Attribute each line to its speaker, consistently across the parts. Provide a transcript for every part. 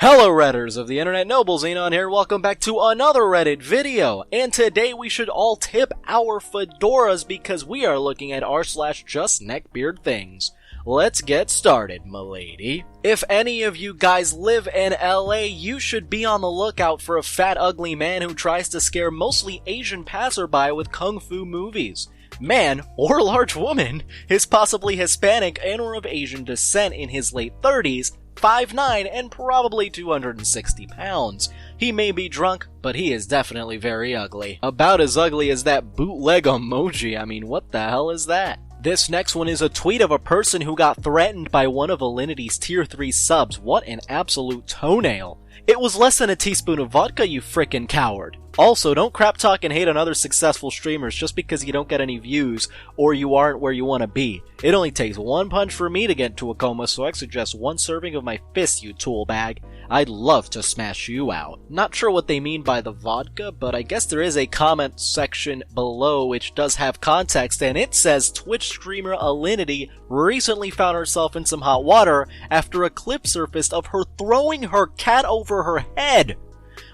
Speaker 1: Hello Redders of the internet, Noble Xenon here, welcome back to another Reddit video, and today we should all tip our fedoras because we are looking at r/JustNeckbeardThings. Let's get started, m'lady. If any of you guys live in LA, you should be on the lookout for a fat ugly man who tries to scare mostly Asian passerby with kung fu movies. Man, or large woman, is possibly Hispanic and or of Asian descent in his late 30s, 5'9", and probably 260 pounds. He may be drunk, but he is definitely very ugly. About as ugly as that bootleg emoji. I mean, what the hell is that? This next one is a tweet of a person who got threatened by one of Alinity's tier 3 subs. What an absolute toenail. It was less than a teaspoon of vodka, you frickin' coward. Also, don't crap talk and hate on other successful streamers just because you don't get any views or you aren't where you want to be. It only takes one punch for me to get into a coma, so I suggest one serving of my fist, you tool bag. I'd love to smash you out. Not sure what they mean by the vodka, but I guess there is a comment section below which does have context, and it says Twitch streamer Alinity recently found herself in some hot water after a clip surfaced of her throwing her cat over her head.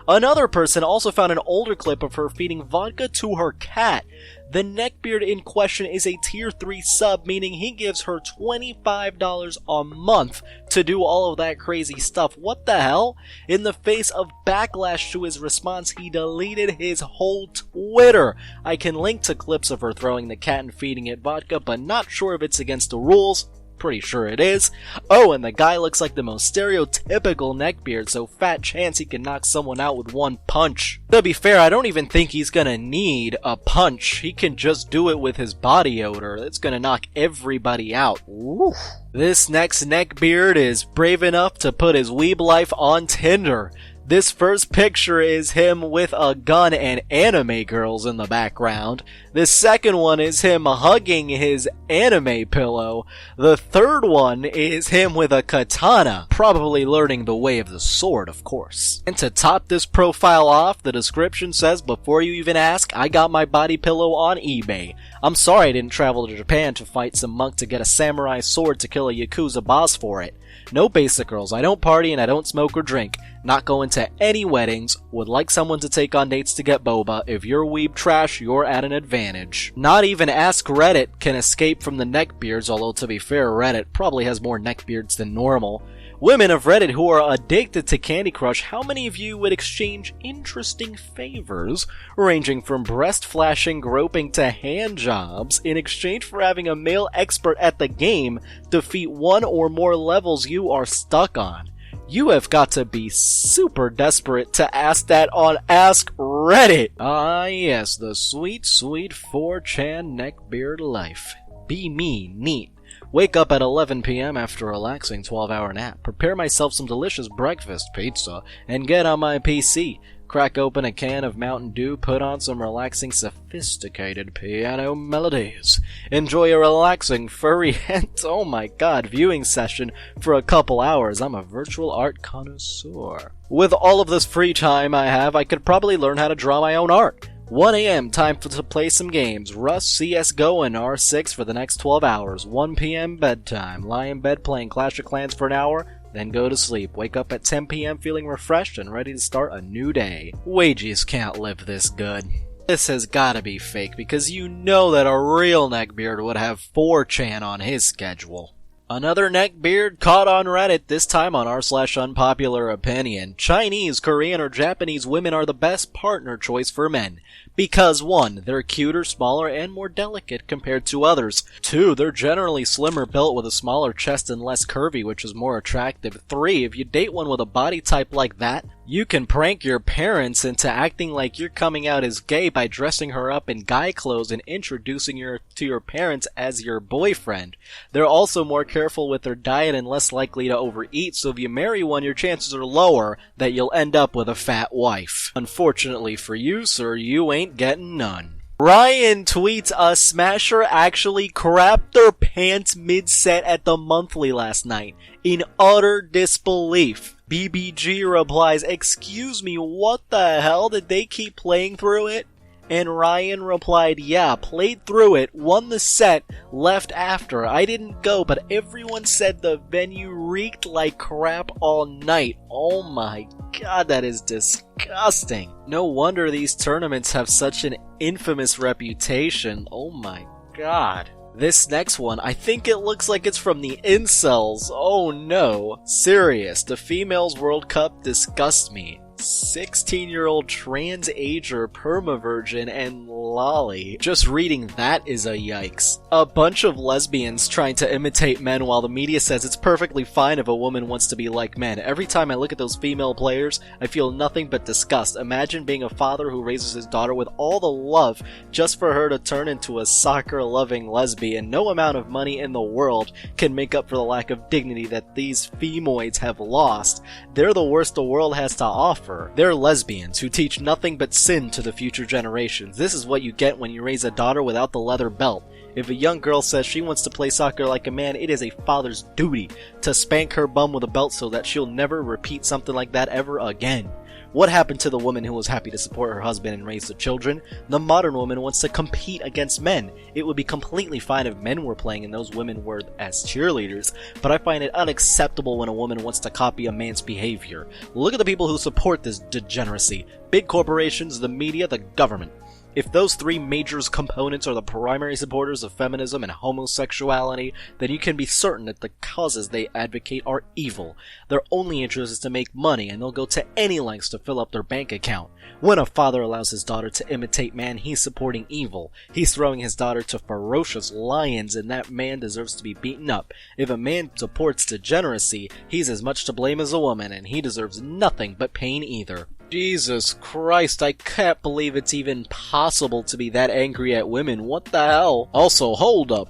Speaker 1: Another person also found an older clip of her feeding vodka to her cat. The neckbeard in question is a tier 3 sub, meaning he gives her $25 a month to do all of that crazy stuff. What the hell? In the face of backlash to his response, he deleted his whole Twitter. I can link to clips of her throwing the cat and feeding it vodka, but not sure if it's against the rules. Pretty sure it is. Oh, and the guy looks like the most stereotypical neckbeard, so fat chance he can knock someone out with one punch. To be fair, I don't even think he's gonna need a punch. He can just do it with his body odor. It's gonna knock everybody out. Oof. This next neckbeard is brave enough to put his weeb life on Tinder. This first picture is him with a gun and anime girls in the background. The second one is him hugging his anime pillow. The third one is him with a katana, probably learning the way of the sword, of course. And to top this profile off, the description says, before you even ask, I got my body pillow on eBay. I'm sorry I didn't travel to Japan to fight some monk to get a samurai sword to kill a Yakuza boss for it. No basic girls, I don't party and I don't smoke or drink. Not going to any weddings, would like someone to take on dates to get boba. If you're weeb trash, you're at an advantage. Not even Ask Reddit can escape from the neckbeards, although to be fair, Reddit probably has more neckbeards than normal. Women of Reddit who are addicted to Candy Crush, how many of you would exchange interesting favors, ranging from breast flashing, groping to hand jobs, in exchange for having a male expert at the game defeat one or more levels you are stuck on? You have got to be super desperate to ask that on Ask Reddit! Ah yes, the sweet, sweet 4chan neckbeard life. Be me, neat. Wake up at 11 p.m. after a relaxing 12-hour nap, prepare myself some delicious breakfast pizza, and get on my PC. Crack open a can of Mountain Dew, put on some relaxing, sophisticated piano melodies. Enjoy a relaxing, furry, and oh my god, viewing session for a couple hours. I'm a virtual art connoisseur. With all of this free time I have, I could probably learn how to draw my own art. 1 a.m. time to play some games. Rust, CSGO, and R6 for the next 12 hours. 1 p.m. bedtime. Lie in bed playing Clash of Clans for an hour, then go to sleep. Wake up at 10 p.m. feeling refreshed and ready to start a new day. Wages can't live this good. This has gotta be fake, because you know that a real neckbeard would have 4chan on his schedule. Another neckbeard caught on Reddit, this time on r/unpopular opinion. Chinese, Korean, or Japanese women are the best partner choice for men. Because 1, they're cuter, smaller, and more delicate compared to others. 2, they're generally slimmer built with a smaller chest and less curvy, which is more attractive. 3, if you date one with a body type like that, you can prank your parents into acting like you're coming out as gay by dressing her up in guy clothes and introducing her to your parents as your boyfriend. They're also more careful with their diet and less likely to overeat, so if you marry one, your chances are lower that you'll end up with a fat wife. Unfortunately for you, sir, you ain't getting none. Ryan tweets, a smasher actually crapped their pants mid-set at the monthly last night, in utter disbelief. BBG replies, excuse me, what the hell, did they keep playing through it? And Ryan replied, yeah, played through it, won the set, left after. I didn't go, but everyone said the venue reeked like crap all night. Oh my god, that is disgusting. No wonder these tournaments have such an infamous reputation. Oh my god. This next one, I think it looks like it's from the incels. Oh no. Serious, the Females World Cup disgusts me. 16-year-old trans-ager perma-virgin and lolly. Just reading that is a yikes. A bunch of lesbians trying to imitate men while the media says it's perfectly fine if a woman wants to be like men. Every time I look at those female players, I feel nothing but disgust. Imagine being a father who raises his daughter with all the love just for her to turn into a soccer-loving lesbian. No amount of money in the world can make up for the lack of dignity that these femoids have lost. They're the worst the world has to offer. They're lesbians who teach nothing but sin to the future generations. This is what you get when you raise a daughter without the leather belt. If a young girl says she wants to play soccer like a man, it is a father's duty to spank her bum with a belt so that she'll never repeat something like that ever again. What happened to the woman who was happy to support her husband and raise the children? The modern woman wants to compete against men. It would be completely fine if men were playing and those women were as cheerleaders, but I find it unacceptable when a woman wants to copy a man's behavior. Look at the people who support this degeneracy. Big corporations, the media, the government. If those three major components are the primary supporters of feminism and homosexuality, then you can be certain that the causes they advocate are evil. Their only interest is to make money, and they'll go to any lengths to fill up their bank account. When a father allows his daughter to imitate man, he's supporting evil. He's throwing his daughter to ferocious lions, and that man deserves to be beaten up. If a man supports degeneracy, he's as much to blame as a woman, and he deserves nothing but pain either. Jesus Christ, I can't believe it's even possible to be that angry at women. What the hell? Also, hold up.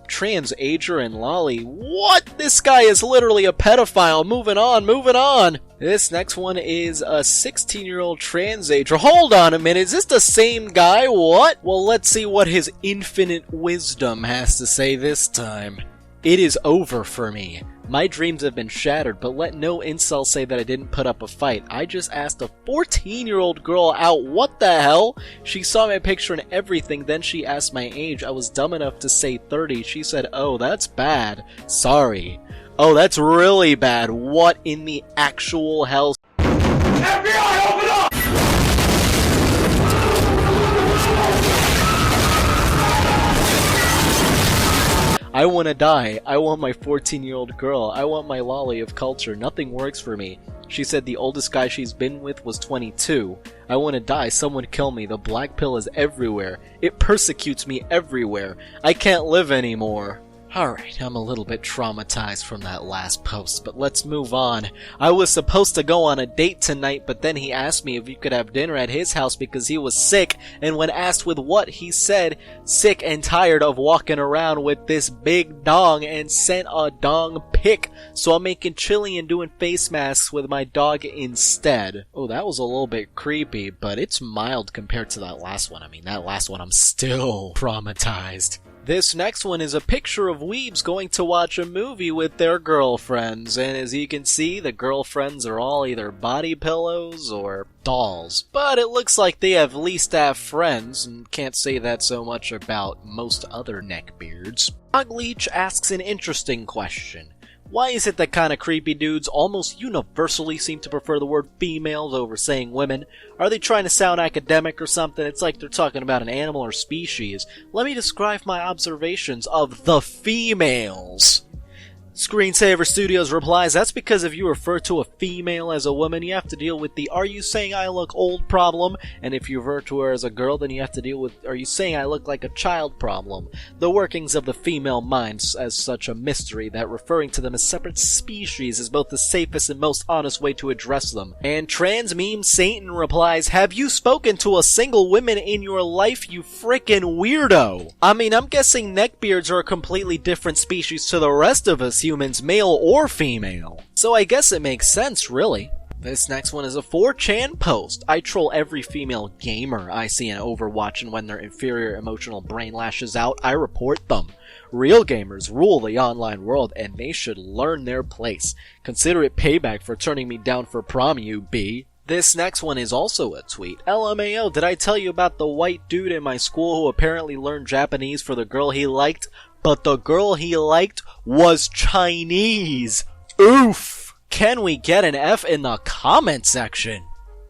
Speaker 1: Trans-ager and lolly. What? This guy is literally a pedophile. Moving on. This next one is a 16-year-old trans-ager. Hold on a minute, is this the same guy? What? Well, let's see what his infinite wisdom has to say this time. It is over for me. My dreams have been shattered, but let no incel say that I didn't put up a fight. I just asked a 14-year-old girl out. What the hell? She saw my picture and everything, then she asked my age. I was dumb enough to say 30. She said, oh, that's bad. Sorry. Oh, that's really bad. What in the actual hell? FBI, open up! I want to die. I want my 14-year-old girl. I want my lolly of culture. Nothing works for me. She said the oldest guy she's been with was 22. I want to die. Someone kill me. The black pill is everywhere. It persecutes me everywhere. I can't live anymore. Alright, I'm a little bit traumatized from that last post, but let's move on. I was supposed to go on a date tonight, but then he asked me if we could have dinner at his house because he was sick, and when asked with what, he said, sick and tired of walking around with this big dong, and sent a dong pic, so I'm making chili and doing face masks with my dog instead. Oh, that was a little bit creepy, but it's mild compared to that last one. I mean, that last one I'm still traumatized. This next one is a picture of Weebs going to watch a movie with their girlfriends, and as you can see, the girlfriends are all either body pillows or dolls. But it looks like they at least have friends, and can't say that so much about most other neckbeards. Dogleech asks an interesting question. Why is it that kind of creepy dudes almost universally seem to prefer the word females over saying women? Are they trying to sound academic or something? It's like they're talking about an animal or species. Let me describe my observations of the females. Screensaver Studios replies, that's because if you refer to a female as a woman, you have to deal with the "are you saying I look old" problem, and if you refer to her as a girl, then you have to deal with "are you saying I look like a child" problem. The workings of the female minds as such a mystery that referring to them as separate species is both the safest and most honest way to address them. And Trans Meme Satan replies, have you spoken to a single woman in your life, you frickin' weirdo? I mean, I'm guessing neckbeards are a completely different species to the rest of us humans, male or female. So I guess it makes sense, really. This next one is a 4chan post. I troll every female gamer I see in Overwatch, and when their inferior emotional brain lashes out, I report them. Real gamers rule the online world, and they should learn their place. Consider it payback for turning me down for prom, you B. This next one is also a tweet. LMAO, did I tell you about the white dude in my school who apparently learned Japanese for the girl he liked, but the girl he liked was Chinese? Oof! Can we get an F in the comment section?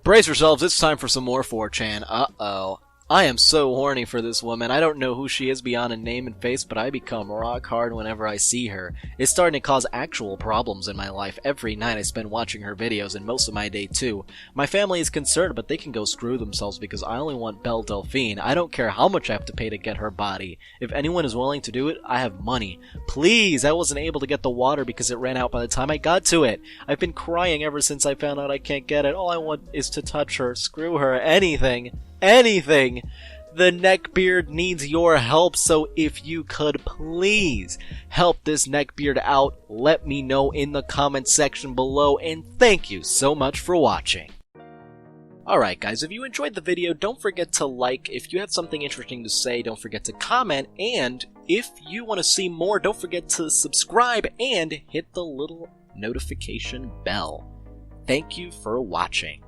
Speaker 1: Brace yourselves, it's time for some more 4chan. Uh-oh. I am so horny for this woman. I don't know who she is beyond a name and face, but I become rock hard whenever I see her. It's starting to cause actual problems in my life. Every night I spend watching her videos, and most of my day too. My family is concerned, but they can go screw themselves because I only want Belle Delphine. I don't care how much I have to pay to get her body. If anyone is willing to do it, I have money. Please! I wasn't able to get the water because it ran out by the time I got to it. I've been crying ever since I found out I can't get it. All I want is to touch her, screw her, anything. Anything! The Neckbeard needs your help, so if you could please help this Neckbeard out, let me know in the comment section below, and thank you so much for watching. Alright guys, if you enjoyed the video, don't forget to like. If you have something interesting to say, don't forget to comment, and if you want to see more, don't forget to subscribe and hit the little notification bell. Thank you for watching.